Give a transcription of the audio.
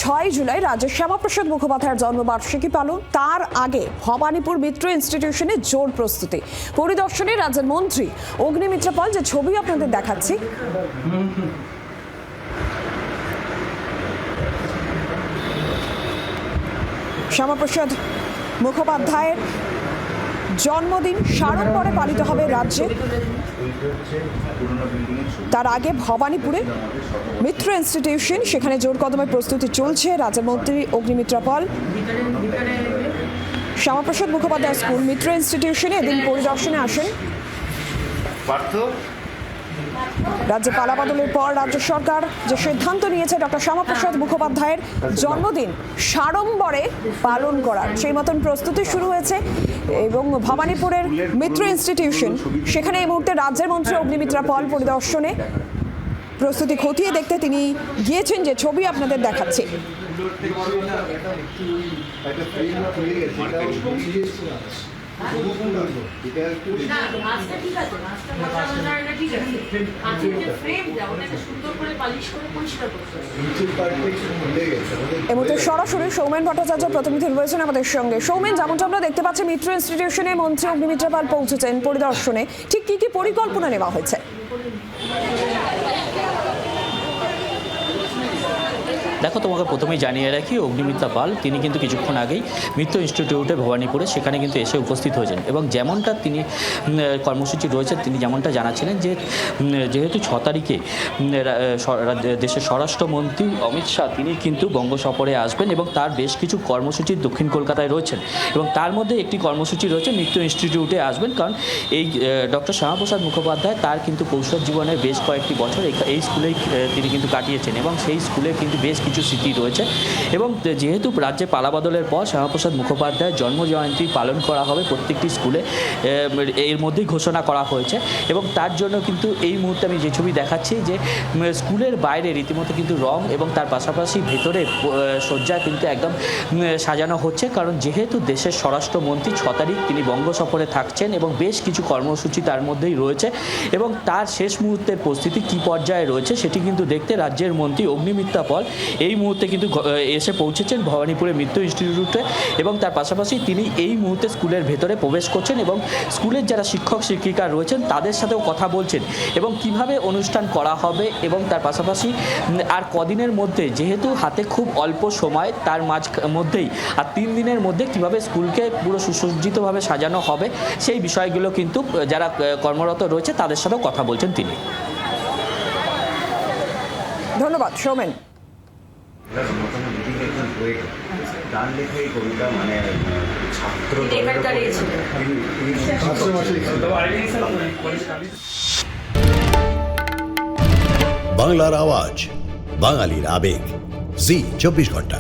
6 জুলাই রাজ্যের শ্যামাপ্রসাদ মুখোপাধ্যায়ের জন্মবার্ষিকী পালন, তার আগে ভবানীপুর মিত্র ইনস্টিটিউশনে জোর প্রস্তুতি। পরিদর্শনে রাজ্যের মন্ত্রী অগ্নিমিত্রা পাল, যে ছবি আপনাদের দেখাচ্ছি। শ্যামাপ্রসাদ মুখোপাধ্যায়ের জন্মদিন সাড়ম্বরে পালিত হবে রাজ্যে। তার আগে ভবানীপুরে মিত্র ইনস্টিটিউশন, সেখানে জোর কদমে প্রস্তুতি চলছে। রাজ্যের মন্ত্রী অগ্নিমিত্রা পাল শ্যামাপ্রসাদ মুখোপাধ্যায় স্কুল মিত্র ইনস্টিটিউশনে এদিন পরিদর্শনে আসেন। রাজ্যে পালাবদলের পর রাজ্য সরকার যে সিদ্ধান্ত নিয়েছে ডক্টর শ্যামাপ্রসাদ মুখোপাধ্যায়ের জন্মদিন সাড়ম্বরে পালন করার, সেই মতন প্রস্তুতি শুরু হয়েছে। এবং ভবানীপুরের মিত্র ইনস্টিটিউশন, সেখানে এই মুহূর্তে রাজ্যের মন্ত্রী অগ্নিমিত্রা পাল পরিদর্শনে প্রস্তুতি খতিয়ে দেখতে তিনি গিয়েছেন, যে ছবি আপনাদের দেখাচ্ছি। এই মুহূর্তে সরাসরি সৌমেন ভট্টাচার্য প্রতিনিধি রয়েছেন আমাদের সঙ্গে। সৌমেন, যেমনটা আমরা দেখতে পাচ্ছি মিত্র ইনস্টিটিউশনে মন্ত্রী অগ্নিমিত্রা পাল পৌঁছেছেন পরিদর্শনে, ঠিক কি কি পরিকল্পনা নেওয়া হয়েছে? দেখো, তোমাকে প্রথমেই জানিয়ে রাখি, অগ্নিমিত্রা পাল তিনি কিন্তু কিছুক্ষণ আগেই মিত্র ইনস্টিটিউটে ভবানীপুরে সেখানে কিন্তু এসে উপস্থিত হয়েছেন। এবং যেমনটা তিনি কর্মসূচি রয়েছে, তিনি যেমনটা জানাচ্ছিলেন যে যেহেতু 6 তারিখে দেশের স্বরাষ্ট্রমন্ত্রী অমিত শাহ তিনি কিন্তু বঙ্গ সফরে আসবেন এবং তার বেশ কিছু কর্মসূচি দক্ষিণ কলকাতায় রয়েছেন। এবং তার মধ্যে একটি কর্মসূচি রয়েছে মিত্র ইনস্টিটিউটে আসবেন, কারণ এই ডক্টর শ্যামাপ্রসাদ মুখোপাধ্যায় তার কিন্তু কৈশোর জীবনের বেশ কয়েকটি বছর এই স্কুলেই তিনি কিন্তু কাটিয়েছেন এবং সেই স্কুলে কিন্তু বেশ কিছু স্মৃতি রয়েছে। এবং যেহেতু রাজ্যে পালাবদলের পর শ্যামাপ্রসাদ মুখোপাধ্যায়ের জন্মজয়ন্তী পালন করা হবে প্রত্যেকটি স্কুলে, এর মধ্যেই ঘোষণা করা হয়েছে। এবং তার জন্য কিন্তু এই মুহূর্তে আমি যে ছবি দেখাচ্ছি, যে স্কুলের বাইরে রীতিমতো কিন্তু রং এবং তার পাশাপাশি ভেতরে সজ্জা কিন্তু একদম সাজানো হচ্ছে, কারণ যেহেতু দেশের স্বরাষ্ট্রমন্ত্রী 6 তারিখ তিনি বঙ্গ সফরে থাকছেন এবং বেশ কিছু কর্মসূচি তার মধ্যেই রয়েছে। এবং তার শেষ মুহূর্তের প্রস্তুতি কী পর্যায়ে রয়েছে সেটি কিন্তু দেখতে রাজ্যের মন্ত্রী অগ্নিমিত্রা পাল এই মুহূর্তে কিন্তু এসে পৌঁছেছেন ভবানীপুরে মিত্র ইনস্টিটিউটে। এবং তার পাশাপাশি তিনি এই মুহূর্তে স্কুলের ভেতরে প্রবেশ করছেন এবং স্কুলের যারা শিক্ষক শিক্ষিকা রয়েছেন তাদের সাথেও কথা বলছেন এবং কিভাবে অনুষ্ঠান করা হবে। এবং তার পাশাপাশি আর কদিনের মধ্যে, যেহেতু হাতে খুব অল্প সময়, তার মধ্যেই আর 3 দিনের মধ্যে কিভাবে স্কুলকে পুরো সুসজ্জিতভাবে সাজানো হবে সেই বিষয়গুলো কিন্তু যারা কর্মরত রয়েছে তাদের সাথেও কথা বলছেন তিনি। ধন্যবাদ সৌমেন। বাংলার আওয়াজ, বাঙালির আবেগ, জি 24 ঘন্টা।